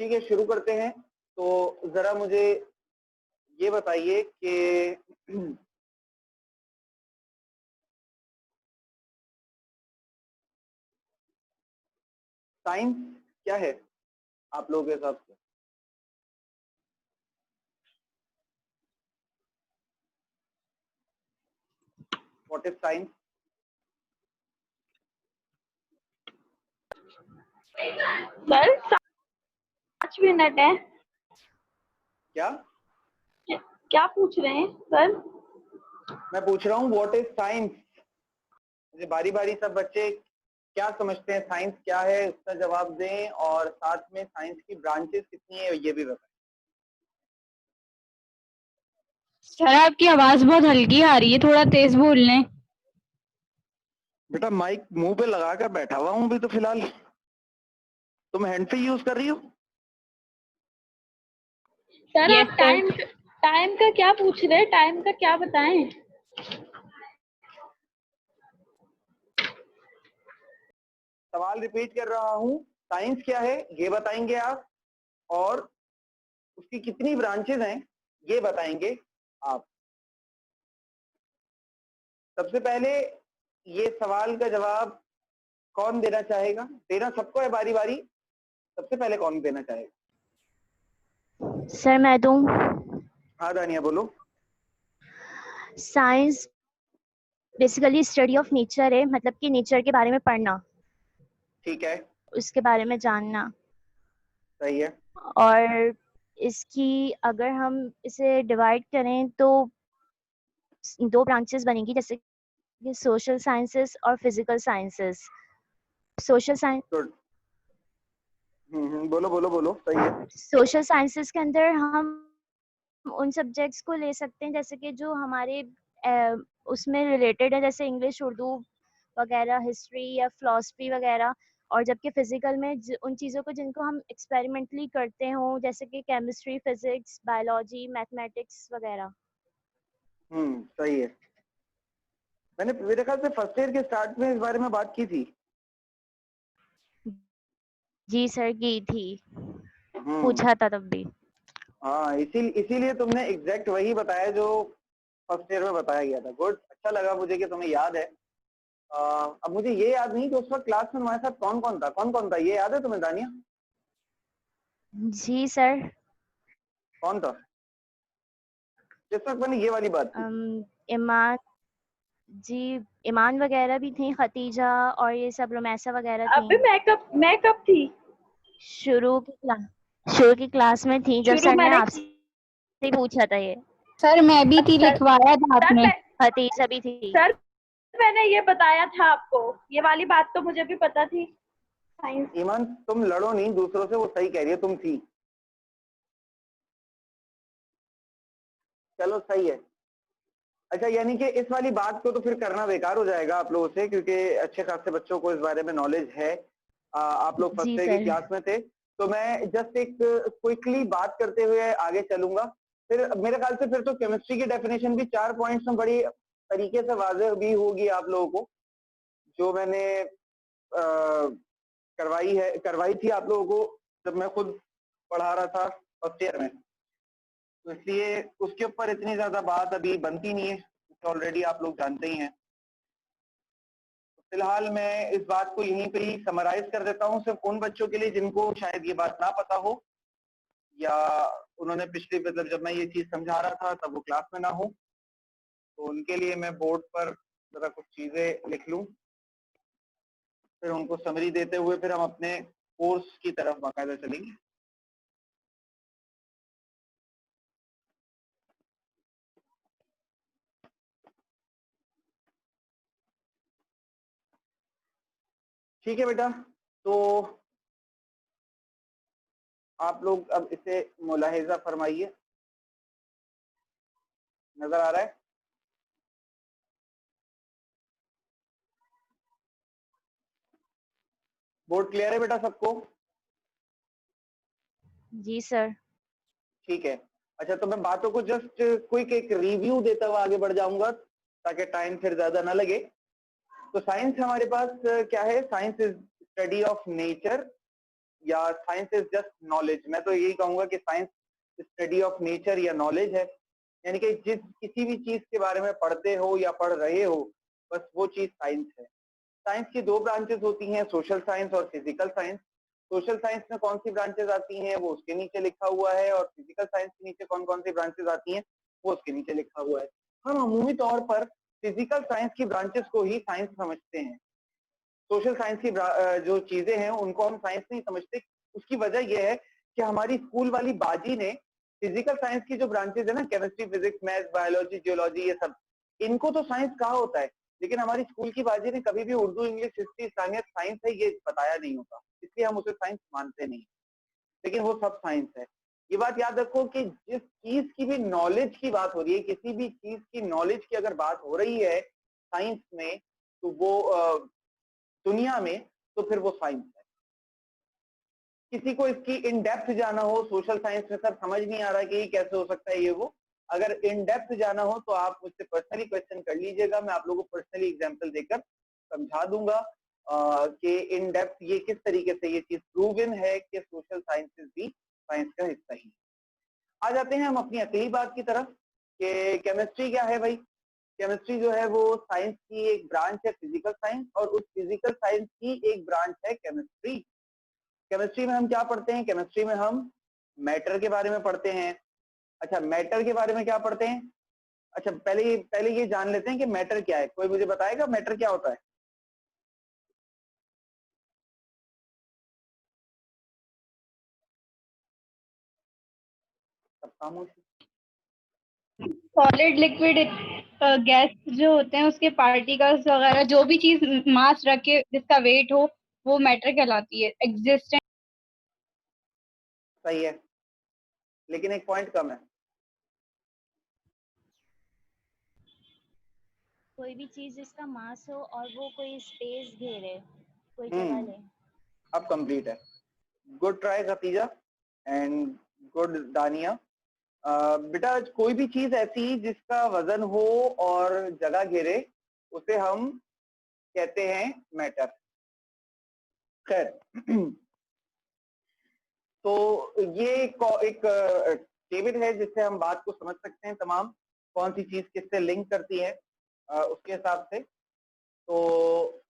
ठीक है, शुरू करते हैं। तो जरा मुझे ये बताइए कि साइंस क्या है आप लोगों के हिसाब से? What is science? Sir 5 minute है। क्या क्या पूछ रहे हैं सर? मैं पूछ रहा हूँ व्हाट इज साइंस। मुझे बारी बारी सब बच्चे क्या समझते हैं साइंस क्या है उसका जवाब दें, और साथ में साइंस की ब्रांचेस कितनी है ये भी बताएं। सर आपकी आवाज बहुत हल्की आ रही है, थोड़ा तेज बोल लें। बेटा माइक मुंह पे लगा कर बैठा हुआ हूँ अभी तो फिलहाल। तुम हैंड फ्री यूज कर रही हो? सर यस आप सर। टाइम का क्या पूछ रहे हैं? टाइम का क्या बताएं? सवाल रिपीट कर रहा हूँ, साइंस क्या है ये बताएंगे आप, और उसकी कितनी ब्रांचेस हैं ये बताएंगे आप। सबसे पहले ये सवाल का जवाब कौन देना चाहेगा? देना सबको है बारी बारी। सबसे पहले कौन देना चाहेगा? सर मैं दूं। हाँ दानिया बोलो। Science basically study of nature है, मतलब कि नेचर के बारे में पढ़ना, ठीक है, उसके बारे में जानना। सही है। और इसकी अगर हम इसे डिवाइड करें तो 2 ब्रांचेस बनेंगी, जैसे कि सोशल साइंसेस और physical sciences. Social science good. बोलो बोलो बोलो, सही है। सोशल साइंसेस के अंदर हम उन सब्जेक्ट्स को ले सकते हैं जैसे कि जो हमारे उसमें रिलेटेड है, जैसे इंग्लिश, उर्दू वगैरह, हिस्ट्री या फिलॉसफी वगैरह। और जबकि फिजिकल में उन चीज़ों को जिनको हम एक्सपेरिमेंटली करते हों, जैसे कि केमिस्ट्री, फिजिक्स, बायोलॉजी, मैथमेटिक्स वगैरह। सही है। मैंने मेरे ख्याल से फर्स्ट ईयर के स्टार्ट में इस बारे में बात की थी। जी सर, की थी, हम्म पूछा था तब भी। हाँ, इसीलिए तुमने एग्जैक्ट वही बताया जो फर्स्ट ईयर में बताया गया था। गुड, अच्छा लगा मुझे कि तुम्हें याद है। अब मुझे ये याद नहीं कि उस वक्त क्लास में हमारे साथ कौन कौन था, ये याद है तुम्हें दानिया? जी सर। कौन था जिस वक्त मैंने ये वाली बात की? ईमान जी, ईमान वगैरह भी थी, खतीजा और ये सब, रोमैसा वगैरह अभी थी। मैं कब थी? शुरू की क्लास में थी, जब शुरू सर ने मैंने आपसे पूछा था ये। सर मैं भी थी, सर लिखवाया था सर आपने। मैं खतीजा भी थी। सर मैंने ये बताया था आपको, ये वाली बात तो मुझे भी पता थी। साइंस ईमान तुम लड़ो नहीं दूसरों से, वो सही कह रही है, तुम थी। चलो सही है। अच्छा, यानी कि इस वाली बात को तो फिर करना बेकार हो जाएगा आप लोगों से, क्योंकि अच्छे खासे बच्चों को इस बारे में नॉलेज है। आप लोग फर्स्ट जी ईयर की सर। क्लास में थे, तो मैं जस्ट एक क्विकली बात करते हुए आगे चलूंगा। फिर मेरे ख्याल से फिर तो केमिस्ट्री की डेफिनेशन भी 4 पॉइंट्स में बड़ी तरीके से वाज़ेह भी होगी आप लोगों को, जो मैंने करवाई थी आप लोगों को जब मैं खुद पढ़ा रहा था फर्स्ट ईयर में। तो इसलिए उसके ऊपर इतनी ज्यादा बात अभी बनती नहीं है, ऑलरेडी आप लोग जानते ही हैं। तो फिलहाल मैं इस बात को यहीं पे ही समराइज कर देता हूँ, सिर्फ उन बच्चों के लिए जिनको शायद ये बात ना पता हो, या उन्होंने पिछले मतलब जब मैं ये चीज समझा रहा था तब वो क्लास में ना हो, तो उनके लिए मैं बोर्ड पर जरा कुछ चीजें लिख लूं, फिर उनको समरी देते हुए फिर हम अपने कोर्स की तरफ बाकायदा चलेंगे। ठीक है बेटा, तो आप लोग अब इसे मुलाहिजा फरमाइए। नजर आ रहा है? बोर्ड क्लियर है बेटा सबको? जी सर। ठीक है। अच्छा, तो मैं बातों को जस्ट क्विक एक रिव्यू देता हुआ आगे बढ़ जाऊंगा ताकि टाइम फिर ज्यादा ना लगे। तो साइंस हमारे पास क्या है? Science is study of nature, या साइंस इज जस्ट नॉलेज? मैं तो यही कहूंगा कि साइंस स्टडी ऑफ नेचर या नॉलेज है, यानी कि जिस किसी भी चीज के बारे में पढ़ते हो या पढ़ रहे हो, बस वो चीज साइंस है। साइंस की दो ब्रांचेस होती हैं, सोशल साइंस और फिजिकल साइंस। सोशल साइंस में कौन सी ब्रांचेस आती हैं वो उसके नीचे लिखा हुआ है, और फिजिकल साइंस के नीचे कौन कौन सी ब्रांचेस आती हैं वो उसके नीचे लिखा हुआ है। हम अमूमी तौर पर फिजिकल साइंस की ब्रांचेस को ही साइंस समझते हैं। सोशल साइंस की जो चीजें हैं उनको हम साइंस नहीं समझते। उसकी वजह यह है कि हमारी स्कूल वाली बाजी ने फिजिकल साइंस की जो ब्रांचेस है ना, chemistry, physics, maths, biology, geology, ये सब, इनको तो साइंस कहा होता है, लेकिन हमारी स्कूल की बाजी ने कभी भी उर्दू, इंग्लिश, हिस्ट्री, इस्लामियत साइंस है ये बताया नहीं होता, इसलिए हम उसे साइंस मानते नहीं, लेकिन वो सब साइंस है। ये बात याद रखो कि जिस चीज की भी नॉलेज की बात हो रही है, किसी भी चीज की नॉलेज की अगर बात हो रही है साइंस में, तो वो दुनिया में, तो फिर वो साइंस है। किसी को इसकी इन डेप्थ जाना हो, सोशल साइंस में सर समझ नहीं आ रहा कि ये कैसे हो सकता है ये वो, अगर इन डेप्थ जाना हो तो आप मुझसे पर्सनली क्वेश्चन कर लीजिएगा, मैं आप लोगों को पर्सनली एग्जांपल देकर समझा दूंगा कि इन डेप्थ ये किस तरीके से ये चीज प्रूवन है कि सोशल साइंसेज भी साइंस का हिस्सा ही। आ जाते हैं हम अपनी अगली बात की तरफ कि केमिस्ट्री क्या है भाई। केमिस्ट्री जो है वो साइंस की एक ब्रांच है, फिजिकल साइंस, और उस फिजिकल साइंस की एक ब्रांच है केमिस्ट्री। केमिस्ट्री में हम क्या पढ़ते हैं? केमिस्ट्री में हम मैटर के बारे में पढ़ते हैं। अच्छा, मैटर के बारे में क्या पढ़ते हैं? अच्छा, पहले ये जान लेते हैं कि मैटर क्या है। कोई मुझे बताएगा मैटर क्या होता है? सब खामोश। सॉलिड, लिक्विड, गैस जो होते हैं उसके पार्टिकल्स वगैरह, जो भी चीज मास रखे जिसका वेट हो वो मैटर कहलाती है। एग्जिस्टेंस। सही है, लेकिन एक पॉइंट कम है। कोई भी चीज जिसका मास हो और वो कोई स्पेस घेरे, कोई जगह ले। अब कंप्लीट है। Good try Khatija and good Dania. बेटा, कोई भी चीज ऐसी जिसका वजन हो और जगह घेरे उसे हम कहते हैं मैटर। खैर, तो ये एक टेबल है जिससे हम बात को समझ सकते हैं, तमाम कौन सी चीज किससे लिंक करती है उसके हिसाब से। तो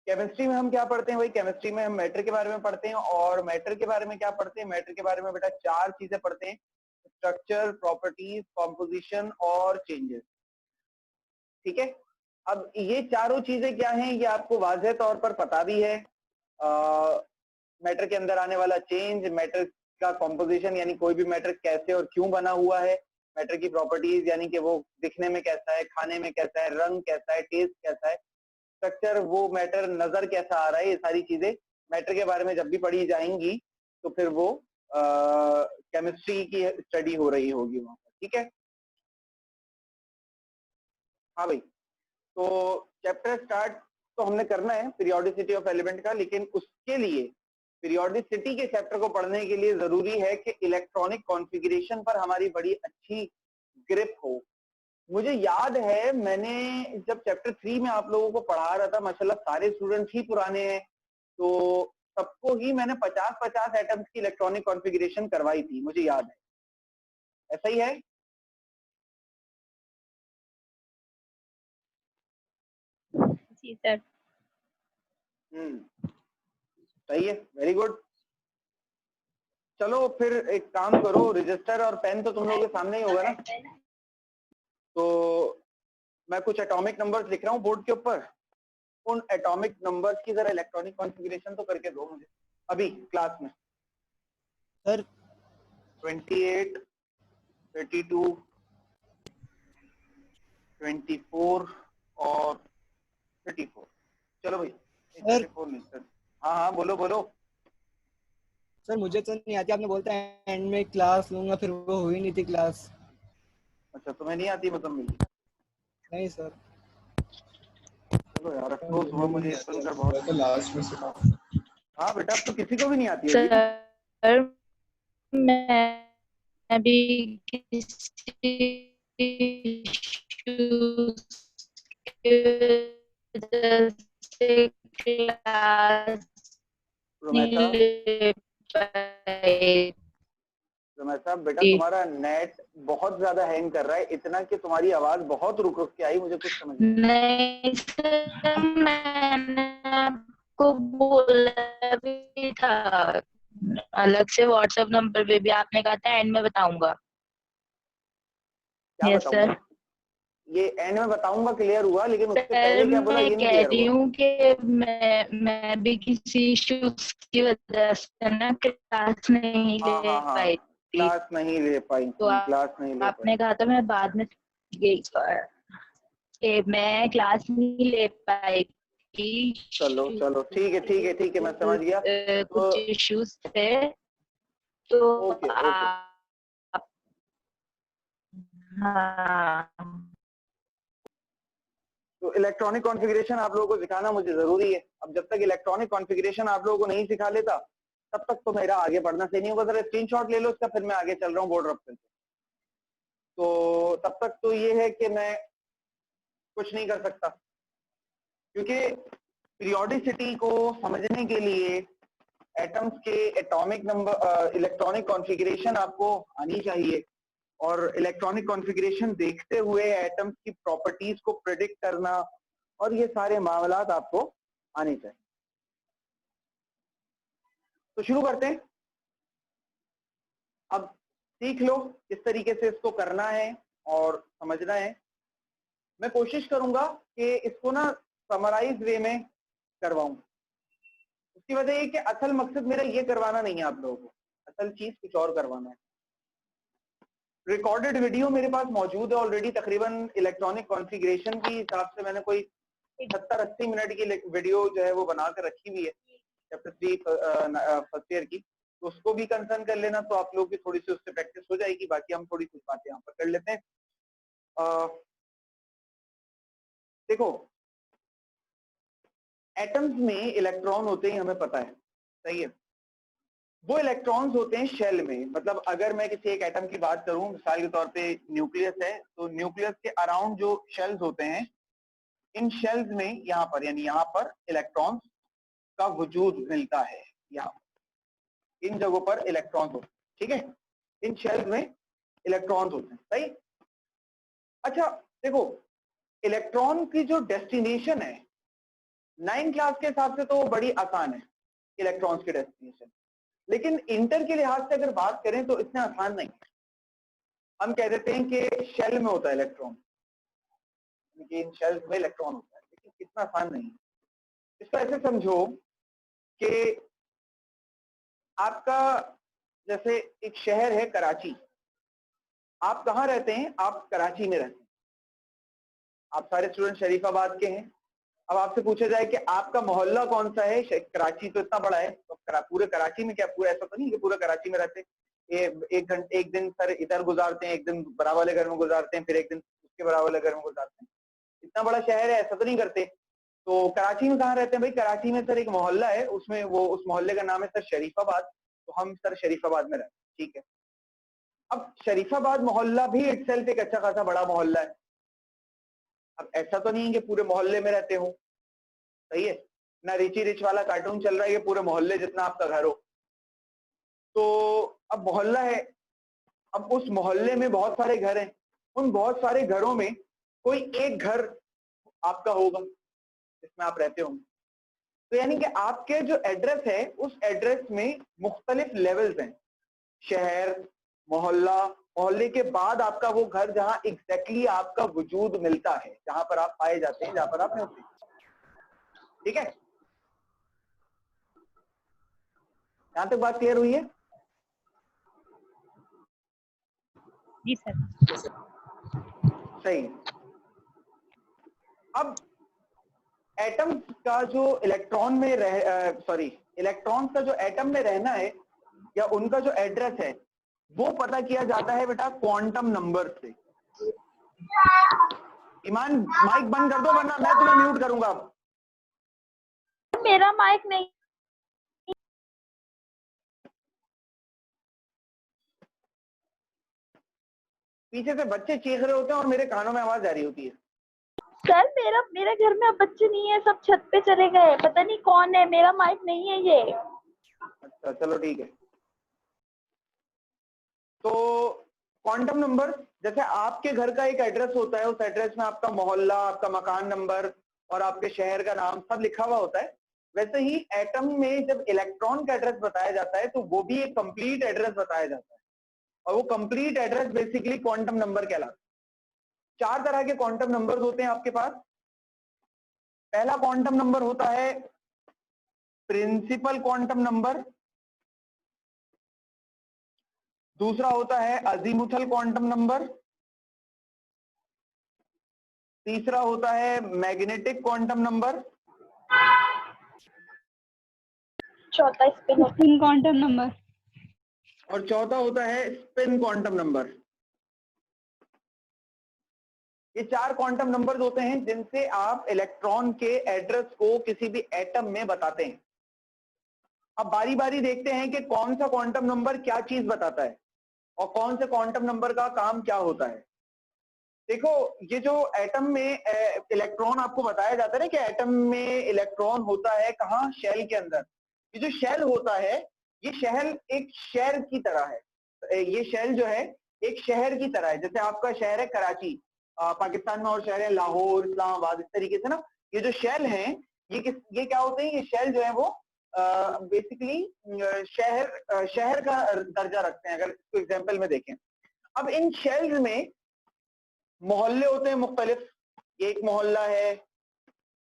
केमिस्ट्री में हम क्या पढ़ते हैं? वही केमिस्ट्री में हम मैटर के बारे में पढ़ते हैं, और मैटर के बारे में क्या पढ़ते हैं? मैटर के बारे में बेटा चार चीजें पढ़ते हैं, स्ट्रक्चर, प्रॉपर्टीज, कॉम्पोजिशन और चेंजेस। ठीक है, अब ये चारों चीजें क्या हैं ये आपको वाज़ेह तौर पर पता भी है। मैटर के अंदर आने वाला चेंज, मैटर का कॉम्पोजिशन यानी कोई भी मैटर कैसे और क्यों बना हुआ है, मैटर की प्रॉपर्टीज यानी कि वो दिखने में कैसा है, खाने में कैसा है, रंग कैसा है, टेस्ट कैसा है, स्ट्रक्चर वो मैटर नजर कैसा आ रहा है, ये सारी चीजें मैटर के बारे में जब भी पढ़ी जाएंगी तो फिर वो केमिस्ट्री की स्टडी हो रही होगी वहां पर। ठीक है, हाँ भाई, तो चैप्टर स्टार्ट तो हमने करना है पीरियोडिसिटी ऑफ एलिमेंट का, लेकिन उसके लिए पीरियोडिसिटी के चैप्टर को पढ़ने के लिए जरूरी है कि इलेक्ट्रॉनिक कॉन्फ़िगरेशन पर हमारी बड़ी अच्छी ग्रिप हो। मुझे याद है मैंने जब चैप्टर 3 में आप लोगों को पढ़ा रहा था, माशाल्लाह सारे स्टूडेंट्स ही पुराने हैं, तो सबको ही मैंने 50-50 एटम्स की इलेक्ट्रॉनिक कॉन्फ़िगरेशन करवाई थी, मुझे याद है। ऐसा ही है? जी सर। सही है, वेरी गुड। चलो फिर एक काम करो, रजिस्टर और पेन तो तुम लोगों के सामने ही होगा ना, तो मैं कुछ एटॉमिक नंबर्स लिख रहा हूँ बोर्ड के ऊपर, उन एटॉमिक नंबर्स की जरा इलेक्ट्रॉनिक कॉन्फ़िगरेशन तो करके दो मुझे अभी क्लास में। सर 28, 32, 24 और 34। चलो भाई, 34 नहीं सर। हाँ हाँ, बोलो बोलो। सर मुझे तो नहीं आती, आपने बोलता है एंड में क्लास लूंगा, फिर वो हुई नहीं थी क्लास। अच्छा, तुम्हें नहीं आती मुकम्मल? नहीं सर। चलो यार, अफसोस हुआ मुझे ये सुनकर बहुत। लास्ट में से हाँ बेटा, अब तो किसी को भी नहीं आती है ना। सर मैं भी किसी issues की वजह से क्लास रुमैसा, ले पाई रुमैसा बेटा थी। तुम्हारा नेट बहुत ज्यादा हैंग कर रहा है, इतना कि तुम्हारी आवाज बहुत रुक रुक के आई, मुझे कुछ समझ नहीं। नहीं सर, मैंने आपको बोला भी था अलग से व्हाट्सएप नंबर पे भी, आपने कहा था एंड में बताऊंगा। क्या यस बताऊंगा? सर। ये एंड में बताऊंगा क्लियर हुआ, लेकिन उससे सर पहले क्या बोला मैं ये नहीं कह क्लियर रही हुआ। हूँ कि मैं भी किसी इश्यूज की वजह से ना क्लास नहीं हाँ ले हाँ हाँ, पाई थी, क्लास नहीं ले पाई तो थी, क्लास नहीं ले पाई। आपने कहा था मैं बाद में कि मैं क्लास नहीं ले पाई थी। चलो चलो ठीक है ठीक है ठीक है, मैं समझ गया। तो कुछ इश्यूज थे तो ओके ओके, आप, हाँ तो इलेक्ट्रॉनिक कॉन्फ़िगरेशन आप लोगों को सिखाना मुझे जरूरी है। अब जब तक इलेक्ट्रॉनिक कॉन्फ़िगरेशन आप लोगों को नहीं सिखा लेता, तब तक तो मेरा आगे बढ़ना सही नहीं होगा। जरा स्क्रीनशॉट ले लो इसका, फिर मैं आगे चल रहा हूँ बोर्ड रेफरेंस से। तो तब तक तो ये है कि मैं कुछ नहीं कर सकता, क्योंकि पीरियोडिसिटी को समझने के लिए एटम्स के एटॉमिक नंबर, इलेक्ट्रॉनिक कॉन्फ़िगरेशन आपको आनी चाहिए, और इलेक्ट्रॉनिक कॉन्फ़िगरेशन देखते हुए एटम्स की प्रॉपर्टीज को प्रेडिक्ट करना, और ये सारे मामलात आपको आने चाहिए। तो शुरू करते हैं। अब सीख लो किस तरीके से इसको करना है और समझना है। मैं कोशिश करूंगा कि इसको ना समराइज वे में करवाऊं। उसकी वजह ये कि असल मकसद मेरा ये करवाना नहीं है आप लोगों को, असल चीज कुछ और करवाना है। रिकॉर्डेड वीडियो मेरे पास मौजूद है ऑलरेडी, तकरीबन इलेक्ट्रॉनिक कॉन्फ़िगरेशन की हिसाब से मैंने कोई 70-80 मिनट की वीडियो जो है वो बनाकर रखी हुई है चैप्टर 3 फर्स्ट ईयर की। तो उसको भी कंसर्न कर लेना, तो आप लोगों की थोड़ी सी उससे प्रैक्टिस हो जाएगी। बाकी हम थोड़ी सी बातें यहाँ पर कर लेते हैं। देखो, एटम्स में इलेक्ट्रॉन होते हैं, हमें पता है, सही है। वो इलेक्ट्रॉन्स होते हैं शेल में, मतलब अगर मैं किसी एक एटम की बात करूं, मिसाल के तौर पे न्यूक्लियस है, तो न्यूक्लियस के अराउंड जो शेल्स होते हैं, इन शेल्स में यहाँ पर, यानी यहाँ पर इलेक्ट्रॉन्स का वजूद मिलता है। यहाँ इन जगहों पर इलेक्ट्रॉन्स होते हैं, ठीक है, इन शेल्स में इलेक्ट्रॉन्स होते हैं, सही। अच्छा देखो, इलेक्ट्रॉन की जो डेस्टिनेशन है 9 क्लास के हिसाब से तो वो बड़ी आसान है, इलेक्ट्रॉन्स की डेस्टिनेशन। लेकिन इंटर के लिहाज से अगर बात करें तो इतना आसान नहीं है। हम कह देते हैं कि शेल में होता है इलेक्ट्रॉन, इन शेल्स में इलेक्ट्रॉन होता है, लेकिन इतना आसान नहीं है। इसको ऐसे समझो कि आपका जैसे एक शहर है कराची, आप कहाँ रहते हैं? आप कराची में रहते हैं, आप सारे स्टूडेंट शरीफाबाद के हैं। अब आपसे पूछा जाए कि आपका मोहल्ला कौन सा है? कराची तो इतना बड़ा है, तो पूरे कराची में क्या, पूरा ऐसा तो नहीं कि पूरे कराची में रहते एक दिन सर इधर गुजारते हैं, एक दिन बराबर वाले घर में गुजारते हैं, फिर एक दिन उसके बराबर वाले घर में गुजारते हैं। इतना बड़ा शहर है, ऐसा तो नहीं करते। तो कराची में कहाँ रहते हैं भाई? कराची में सर एक मोहल्ला है, उसमें वो उस मोहल्ले का नाम है सर शरीफाबाद, तो हम सर शरीफाबाद में रहते हैं, ठीक है। अब शरीफाबाद मोहल्ला भी इटसेल्फ एक अच्छा खासा बड़ा मोहल्ला है। अब ऐसा तो नहीं है कि पूरे मोहल्ले में रहते हो, सही है ना, रिची रिच वाला कार्टून चल रहा है, ये पूरे मोहल्ले जितना आपका घर हो। तो अब मोहल्ला है, अब उस मोहल्ले में बहुत सारे घर हैं, उन बहुत सारे घरों में कोई एक घर आपका होगा जिसमें आप रहते होंगे। तो यानी कि आपके जो एड्रेस है, उस एड्रेस में मुख्तलिफ लेवल्स हैं, शहर, मोहल्ला, मोहल्ले के बाद आपका वो घर जहां एग्जैक्टली आपका वजूद मिलता है, जहां पर आप पाए जाते हैं, जहां पर आप रहते हैं, ठीक है। यहां तक बात क्लियर हुई है? जी सर। सही। अब एटम का जो इलेक्ट्रॉन में इलेक्ट्रॉन्स का जो एटम में रहना है या उनका जो एड्रेस है, वो पता किया जाता है बेटा क्वांटम नंबर से। ईमान माइक बंद कर दो वरना मैं तुम्हें म्यूट करूंगा। मेरा माइक नहीं, पीछे से बच्चे चीख रहे होते हैं और मेरे कानों में आवाज आ रही होती है। सर मेरे घर में अब बच्चे नहीं है, सब छत पे चले गए, पता नहीं कौन है, मेरा माइक नहीं है ये। अच्छा चलो ठीक है। तो क्वांटम नंबर, जैसे आपके घर का एक एड्रेस होता है, उस एड्रेस में आपका मोहल्ला, आपका मकान नंबर और आपके शहर का नाम सब लिखा हुआ होता है, वैसे ही एटम में जब इलेक्ट्रॉन का एड्रेस बताया जाता है तो वो भी एक कंप्लीट एड्रेस बताया जाता है, और वो complete address basically quantum number कहलाता है। 4 तरह के क्वांटम नंबर्स होते हैं आपके पास। पहला क्वांटम नंबर होता है प्रिंसिपल क्वांटम नंबर, दूसरा होता है अजीमुथल क्वांटम नंबर, तीसरा होता है मैग्नेटिक क्वांटम नंबर, चौथा स्पिन क्वांटम नंबर, और चौथा होता है स्पिन क्वांटम नंबर। ये 4 क्वांटम नंबर्स होते हैं जिनसे आप इलेक्ट्रॉन के एड्रेस को किसी भी एटम में बताते हैं। अब बारी बारी देखते हैं कि कौन सा क्वांटम नंबर क्या चीज बताता है और कौन से क्वांटम नंबर का काम क्या होता है। देखो, ये जो एटम में इलेक्ट्रॉन आपको बताया जाता है ना कि एटम में इलेक्ट्रॉन होता है कहाँ, शेल के अंदर। ये जो शेल होता है, ये शेल एक शहर की तरह है। ये शेल जो है एक शहर की तरह है। जैसे आपका शहर है कराची, पाकिस्तान में, और शहर है लाहौर, इस्लामाबाद, इस तरीके से ना। ये जो शेल हैं, ये क्या होते हैं, ये शेल जो है वो बेसिकली शहर का दर्जा रखते हैं, अगर इसको एग्जाम्पल में देखें। अब इन शेल्स में मोहल्ले होते हैं मुख्तलिफ। ये एक मोहल्ला है,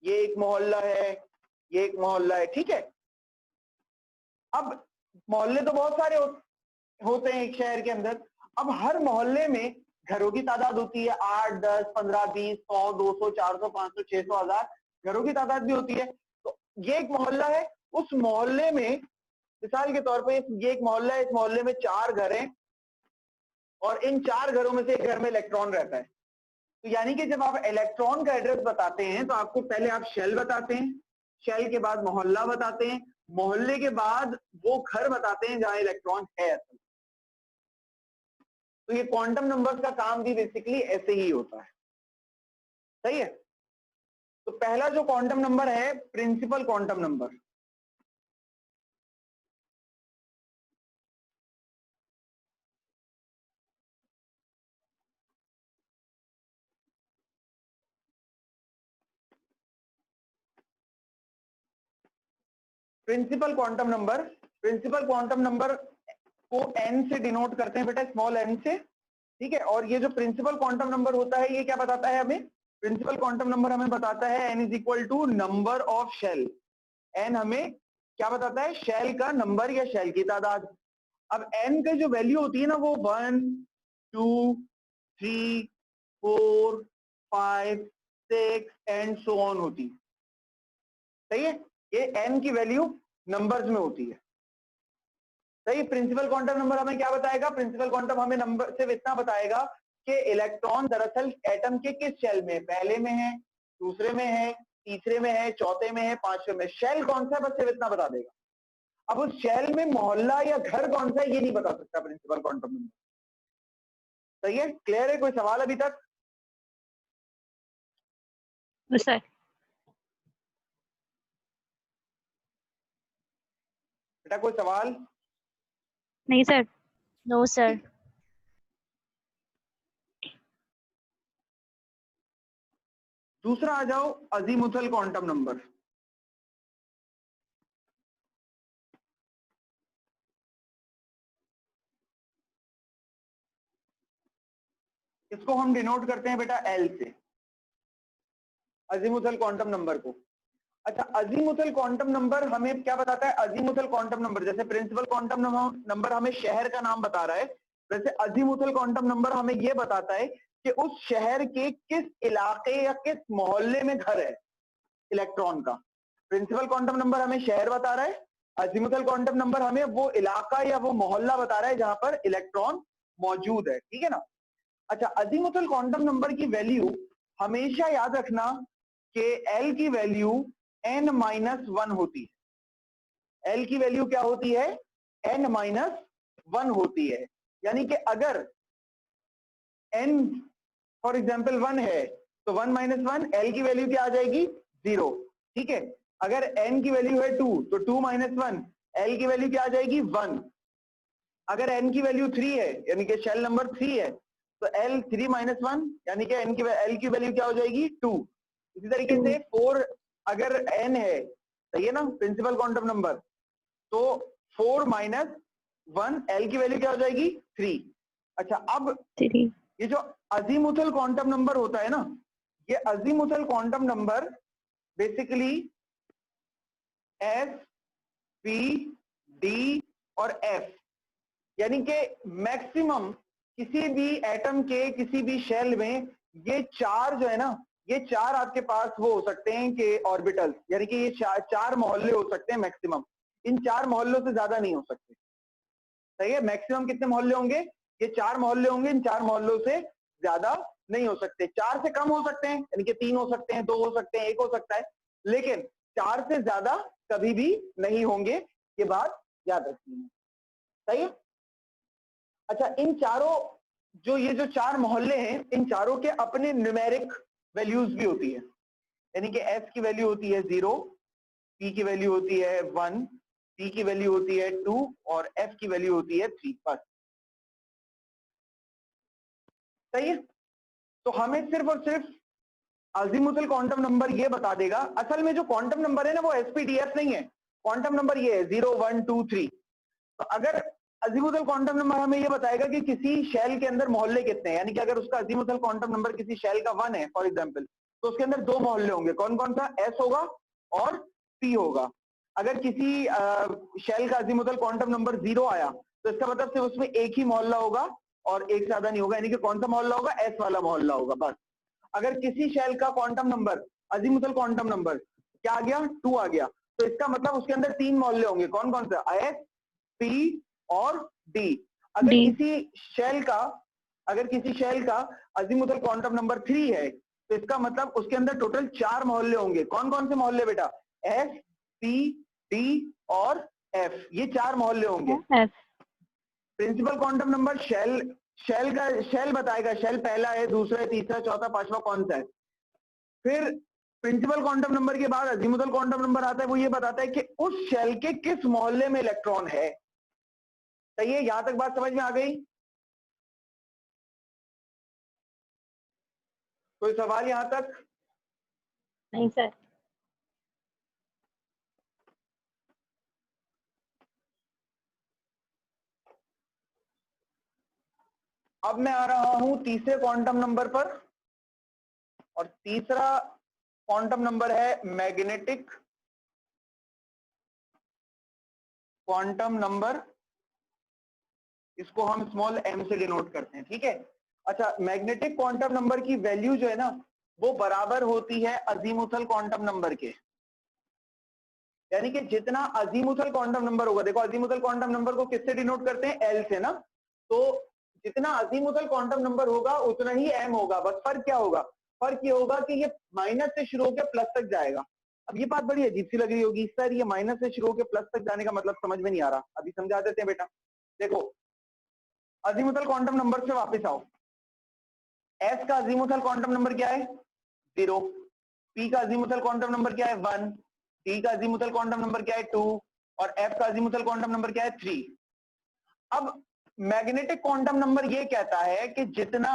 ये एक मोहल्ला है, ये एक मोहल्ला है, ठीक है। अब मोहल्ले तो बहुत सारे होते हैं एक शहर के अंदर। अब हर मोहल्ले में घरों की तादाद होती है 8, 10, 15, 20, 100, 200, 400, 500, 600, 1000 घरों की तादाद भी होती है। तो ये एक मोहल्ला है। उस मोहल्ले में मिसाल के तौर पे ये एक मोहल्ला है, इस मोहल्ले में 4 घर हैं और इन 4 घरों में से एक घर में इलेक्ट्रॉन रहता है। तो यानी कि जब आप इलेक्ट्रॉन का एड्रेस बताते हैं तो आपको पहले आप शेल बताते हैं, शेल के बाद मोहल्ला बताते हैं, मोहल्ले के बाद वो घर बताते हैं जहां इलेक्ट्रॉन है असल। तो ये क्वांटम नंबर्स का काम भी बेसिकली ऐसे ही होता है, सही है। तो पहला जो क्वांटम नंबर है principal quantum number. Principal quantum number, principal quantum number को n से डिनोट करते हैं बेटा, स्मॉल n से, ठीक है। और ये जो प्रिंसिपल क्वांटम नंबर होता है ये क्या बताता है हमें, प्रिंसिपल क्वांटम नंबर हमें बताता है n is equal to number of shell. n हमें क्या बताता है, शेल का नंबर या शेल की तादाद। अब n का जो वैल्यू होती है ना वो 1, 2, 3, 4, 5, 6 एंड सो ऑन होती है, सही है। ये n की वैल्यू नंबर्स में होती है, सही। प्रिंसिपल क्वांटम नंबर हमें क्या बताएगा, प्रिंसिपल क्वांटम हमें नंबर सिर्फ इतना बताएगा कि इलेक्ट्रॉन दरअसल एटम के किस शेल में, पहले में है, दूसरे में है, तीसरे में है, चौथे में है, पांचवे में। शेल कौन सा है बस सिर्फ इतना बता देगा। अब उस शेल में मोहल्ला या घर कौन सा है ये नहीं बता सकता प्रिंसिपल क्वांटम नंबर, सही है। क्लियर है, कोई सवाल अभी तक? सर बेटा कोई सवाल? नहीं सर। No sir. दूसरा आ जाओ अजीमुथल क्वांटम नंबर। इसको हम डिनोट करते हैं बेटा L से, अजीमुथल क्वांटम नंबर को। अच्छा, अजीमुथल क्वांटम नंबर हमें क्या बताता है, अजीमुथल क्वांटम नंबर जैसे प्रिंसिपल क्वांटम नंबर हमें शहर का नाम बता रहा है, वैसे अजीमुथल क्वांटम नंबर हमें यह बताता है कि उस शहर के किस इलाके या किस मोहल्ले में घर है इलेक्ट्रॉन का। प्रिंसिपल क्वांटम नंबर हमें शहर बता रहा है, अजीमुथल क्वांटम नंबर हमें वो इलाका या वो मोहल्ला बता रहा है जहां पर इलेक्ट्रॉन मौजूद है, ठीक है ना। अच्छा, अजीमुथल क्वांटम नंबर की वैल्यू हमेशा याद रखना कि L की वैल्यू n-1 होती है। L की वैल्यू क्या होती है, n-1 होती है। यानी कि अगर n फॉर एग्जाम्पल 1 है तो 1 - 1 L की वैल्यू क्या आ जाएगी, 0, ठीक है। अगर n की वैल्यू है 2 तो 2 - 1 L की वैल्यू क्या आ जाएगी 1। अगर N की वैल्यू 3 है यानी कि शेल नंबर 3 है तो L 3 माइनस 1 यानी कि L की वैल्यू क्या हो जाएगी 2। इसी तरीके से 4 अगर N है, सही है ना, प्रिंसिपल क्वांटम नंबर, तो 4 माइनस 1 L की वैल्यू क्या हो जाएगी 3। अच्छा, अब ये जो अजीमुथल क्वांटम नंबर होता है ना, ये azimuthal quantum number basically S, P, D और F, यानी कि मैक्सिमम किसी भी एटम के किसी भी शेल में ये चार जो है ना, ये चार आपके पास वो हो सकते हैं कि ऑर्बिटल्स, यानी कि ये चार मोहल्ले हो सकते हैं मैक्सिमम। इन चार मोहल्लों से ज्यादा नहीं हो सकते, सही है। मैक्सिमम कितने मोहल्ले होंगे? ये चार मोहल्ले होंगे, इन चार मोहल्लों से ज्यादा नहीं हो सकते। चार से कम हो सकते हैं, यानी कि 3 हो सकते हैं, 2 हो सकते हैं, 1 हो सकता है, लेकिन चार से ज्यादा कभी भी नहीं होंगे, ये बात याद रखनी है, सही है। अच्छा, इन चारों ये जो चार मोहल्ले हैं, इन चारों के अपने न्यूमेरिक वैल्यूज भी होती है, यानी कि S की वैल्यू होती है 0, P की वैल्यू होती है 1, T की वैल्यू होती है 2 और F की वैल्यू होती है 3, बस, सही है। तो हमें सिर्फ और सिर्फ अजीमुथल क्वांटम नंबर ये बता देगा। असल में जो क्वांटम नंबर है ना वो SPDF नहीं है, क्वांटम नंबर ये है 0, 1, 2, 3। तो अगर अजीमुथल क्वांटम नंबर हमें ये बताएगा कि किसी शेल के अंदर मोहल्ले कितने हैं, यानी कि अगर उसका अजीमुथल क्वांटम नंबर किसी शेल का 1 है फॉर एग्जांपल, तो उसके अंदर 2 मोहल्ले होंगे, कौन कौन सा? S होगा और P होगा। अगर किसी शेल का अजीमुथल क्वांटम नंबर 0 आया तो इसका मतलब सिर्फ उसमें एक ही मोहल्ला होगा और एक से ज्यादा नहीं होगा, यानी कि कौन सा मोहल्ला होगा? S वाला मोहल्ला होगा, बस। अगर किसी शेल का quantum number, azimuthal quantum number क्या आ गया? 2 आ गया, तो इसका मतलब उसके अंदर 3 मोहल्ले होंगे, कौन कौन सा? S, P और D। अगर किसी शेल का अजीमुथल क्वांटम नंबर 3 है तो इसका मतलब उसके अंदर टोटल 4 मोहल्ले होंगे, कौन कौन से मोहल्ले बेटा? S, P, D और F, ये 4 मोहल्ले होंगे। प्रिंसिपल क्वांटम नंबर शेल बताएगा, शेल पहला है, दूसरा है, तीसरा, चौथा, पांचवा कौन सा है। फिर प्रिंसिपल क्वांटम नंबर के बाद अजीमुथल क्वांटम नंबर आता है, वो ये बताता है कि उस शेल के किस मोहल्ले में इलेक्ट्रॉन है, सही है। यहां तक बात समझ में आ गई? कोई सवाल यहां तक? नहीं सर। अब मैं आ रहा हूं तीसरे क्वांटम नंबर पर, और तीसरा क्वांटम नंबर है मैग्नेटिक क्वांटम नंबर, इसको हम स्मॉल m से डिनोट करते हैं, ठीक है। अच्छा, मैग्नेटिक क्वांटम नंबर की वैल्यू जो है ना वो बराबर होती है अजीमुथल क्वांटम नंबर के, यानी कि जितना अजीमुथल क्वांटम नंबर होगा, देखो अजीमुथल क्वांटम नंबर को किससे डिनोट करते हैं? L से ना, तो जितना अजीमुथल क्वांटम नंबर होगा उतना ही m होगा, बस फर्क क्या होगा? फर्क ये होगा कि ये माइनस से शुरू होकर प्लस तक जाएगा। अब ये बात बड़ी अजीब सी लग रही होगी सर, ये माइनस से शुरू होकर प्लस तक जाने का मतलब समझ में नहीं आ रहा, अभी समझा देते हैं बेटा। देखो, अजीमुथल क्वांटम नंबर से वापस आओ। S का अजीमुथल क्वांटम नंबर क्या है? 0। P का अजीमुथल क्वांटम नंबर क्या है? 1। D का अजीमुथल क्वांटम नंबर क्या है? 2 और F का अजीमुथल क्वांटम नंबर क्या है? 3। अब मैग्नेटिक क्वांटम नंबर ये कहता है कि जितना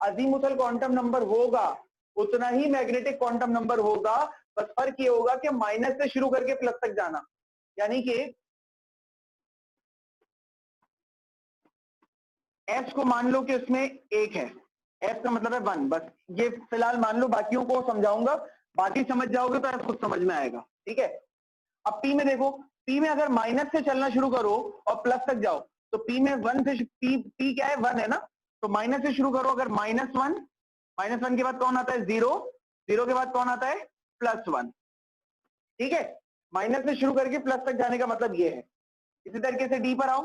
अजीमुथल क्वांटम नंबर होगा उतना ही मैग्नेटिक क्वांटम नंबर होगा, बस फर्क ये होगा कि माइनस से शुरू करके प्लस तक जाना, यानी कि S को मान लो कि उसमें 1 है, S का मतलब है 1, बस ये फिलहाल मान लो, बाकियों को समझाऊंगा, बाकी समझ जाओगे तो खुद समझ में आएगा, ठीक है। अब P में देखो, P में अगर माइनस से चलना शुरू करो और प्लस तक जाओ तो P में 1 से P क्या है? 1 है ना, तो माइनस से शुरू करो, अगर -1 के बाद कौन आता है? 0, 0 के बाद कौन आता है? +1, ठीक है। माइनस से शुरू करके प्लस तक जाने का मतलब ये है। इसी तरीके से D पर आओ,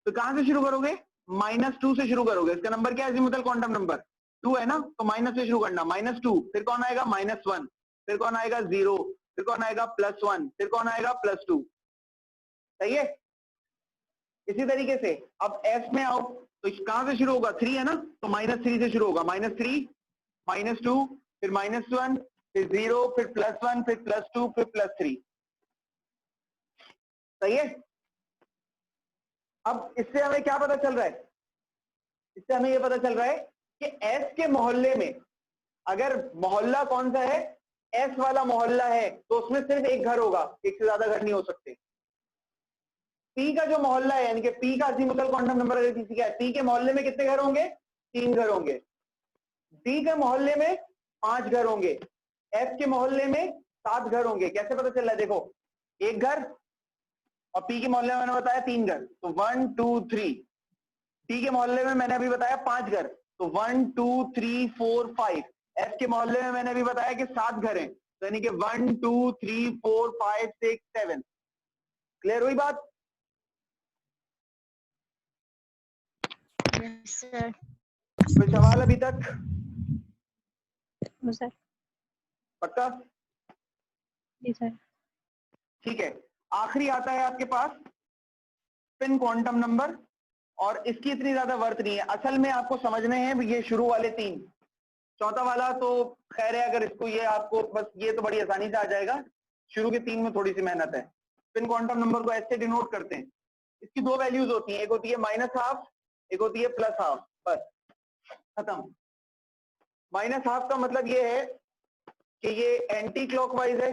तो कहां से शुरू करोगे? -2 से शुरू करोगे, इसका नंबर क्या है? अजीमुथल क्वांटम नंबर 2 है ना, तो माइनस से शुरू करना, -2, फिर कौन आएगा? -1, फिर कौन आएगा? 0, फिर कौन आएगा? +1, फिर कौन आएगा? +2, सही है। इसी तरीके से अब F में आओ, तो कहां से शुरू होगा? 3 है ना, तो -3 से शुरू होगा, -3, -2, फिर -1, फिर 0, फिर +1, फिर +2, फिर +3, सही है। अब इससे हमें क्या पता चल रहा है, इससे हमें ये पता चल रहा है कि एस के मोहल्ले में, अगर मोहल्ला कौन सा है, एस वाला मोहल्ला है, तो उसमें सिर्फ एक घर होगा, एक से ज्यादा घर नहीं हो सकते। पी का जो मोहल्ला है, यानी कि पी का अजीमुथल क्वांटम नंबर अगर किसी का है, पी के मोहल्ले में कितने घर होंगे, 3 घर होंगे। डी के मोहल्ले में 5 घर होंगे। एफ के मोहल्ले में 7 घर होंगे। कैसे पता चल रहा है, देखो एक घर, और पी के मोहल्ले में मैंने बताया 3 घर, तो 1 2 3। डी के मोहल्ले में मैंने अभी बताया 5 घर, तो 1 2 3 4 5। एफ के मोहल्ले में मैंने अभी बताया कि 7 घर हैं, तो यानी कि 1 2 3 4 5 6 7। क्लियर हुई बात? Yes sir. कोई सवाल अभी तक? सर। पक्का? जी सर। ठीक है, आखिरी आता है आपके पास स्पिन क्वांटम नंबर, और इसकी इतनी ज्यादा वर्थ नहीं है, असल में आपको समझने हैं ये शुरू वाले 3। चौथा वाला तो खैर है, अगर इसको ये आपको बस ये तो बड़ी आसानी से आ जाएगा, शुरू के 3 में थोड़ी सी मेहनत है। स्पिन क्वांटम नंबर को ऐसे डिनोट करते हैं, इसकी 2 वैल्यूज होती हैं, एक होती है -12, एक होती है +12, बस खत्म। -12 का मतलब ये है कि ये एंटी क्लॉकवाइज है,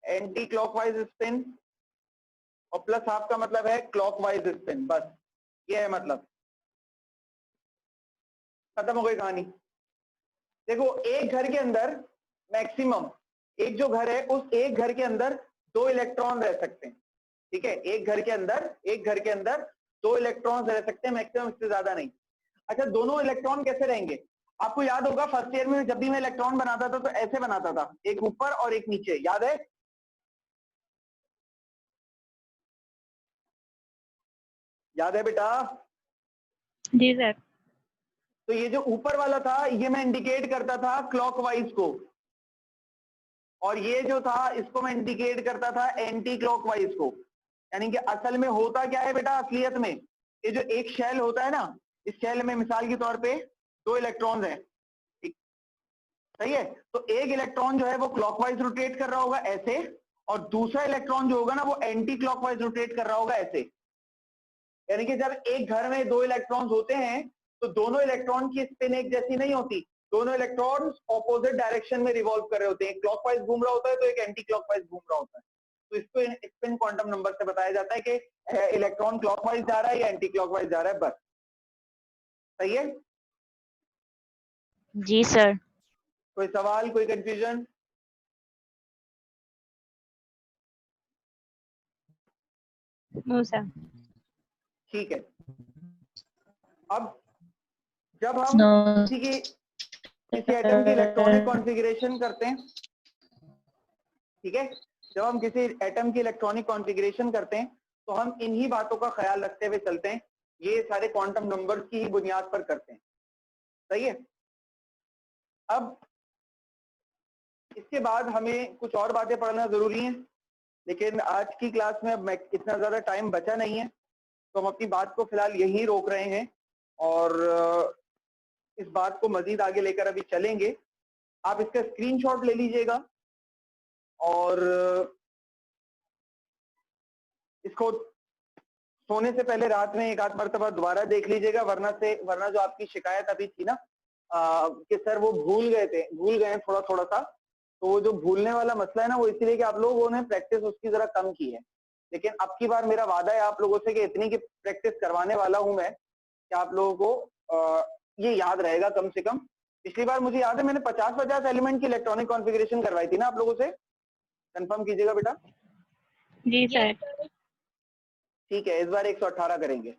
एंटी क्लॉकवाइज स्पिन, और +12 का मतलब है क्लॉकवाइज स्पिन, बस ये है मतलब, खत्म हो गई कहानी। देखो एक घर के अंदर मैक्सिमम, एक जो घर है उस एक घर के अंदर 2 इलेक्ट्रॉन रह सकते हैं, ठीक है, एक घर के अंदर 2 इलेक्ट्रॉन रह सकते हैं मैक्सिमम, इससे ज्यादा नहीं। अच्छा, दोनों इलेक्ट्रॉन कैसे रहेंगे? आपको याद होगा फर्स्ट ईयर में जब भी मैं इलेक्ट्रॉन बनाता था तो ऐसे बनाता था, एक ऊपर और एक नीचे, याद है? याद है बेटा? जी सर। तो ये जो ऊपर वाला था ये मैं इंडिकेट करता था क्लॉकवाइज को, और ये जो था इसको मैं इंडिकेट करता था एंटी क्लॉकवाइज को। यानी कि असल में होता क्या है बेटा, असलियत में ये जो एक शेल होता है ना, इस शेल में मिसाल के तौर पे 2 इलेक्ट्रॉन्स हैं, सही है, तो एक इलेक्ट्रॉन जो है वो क्लॉकवाइज रोटेट कर रहा होगा ऐसे, और दूसरा इलेक्ट्रॉन जो होगा ना वो एंटी क्लॉकवाइज रोटेट कर रहा होगा ऐसे। यानी कि जब एक घर में 2 इलेक्ट्रॉन्स होते हैं तो दोनों इलेक्ट्रॉन की स्पिन एक जैसी नहीं होती, दोनों इलेक्ट्रॉन्स ऑपोजिट डायरेक्शन में रिवॉल्व कर रहे होते हैं, क्लॉकवाइज घूम रहा होता है तो एक एंटी क्लॉकवाइज घूम रहा होता है। तो इसको स्पिन क्वांटम नंबर से बताया जाता है कि इलेक्ट्रॉन क्लॉकवाइज जा रहा है या एंटी क्लॉकवाइज जा रहा है, बस। सही है? जी सर। कोई सवाल, कोई कंफ्यूजन? No sir. ठीक है, अब जब हम नो किसी एटम की इलेक्ट्रॉनिक कॉन्फ़िगरेशन करते हैं, ठीक है, जब हम किसी एटम की इलेक्ट्रॉनिक कॉन्फ़िगरेशन करते हैं तो हम इन्हीं बातों का ख्याल रखते हुए चलते हैं, ये सारे क्वांटम नंबर्स की ही बुनियाद पर करते हैं, सही है? अब इसके बाद हमें कुछ और बातें पढ़ना जरूरी है, लेकिन आज की क्लास में अब इतना ज्यादा टाइम बचा नहीं है, तो हम अपनी बात को फिलहाल यहीं रोक रहे हैं और इस बात को मजीद आगे लेकर अभी चलेंगे। आप इसका स्क्रीनशॉट ले लीजिएगा और इसको सोने से पहले रात में एक आध मरतबा दोबारा देख लीजिएगा, वरना जो आपकी शिकायत अभी थी ना कि सर वो भूल गए थोड़ा थोड़ा सा, तो वो जो भूलने वाला मसला है ना, वो इसलिए कि आप लोगों ने प्रैक्टिस उसकी जरा कम की है। लेकिन अब की बार मेरा वादा है आप लोगों से कि इतनी की प्रैक्टिस करवाने वाला हूं मैं कि आप लोगों को ये याद रहेगा कम से कम। पिछली बार मुझे याद है मैंने 50 एलिमेंट की इलेक्ट्रॉनिक कॉन्फ़िगरेशन करवाई थी ना आप लोगों से, कंफर्म कीजिएगा बेटा। जी सर। ठीक है, इस बार 118 करेंगे।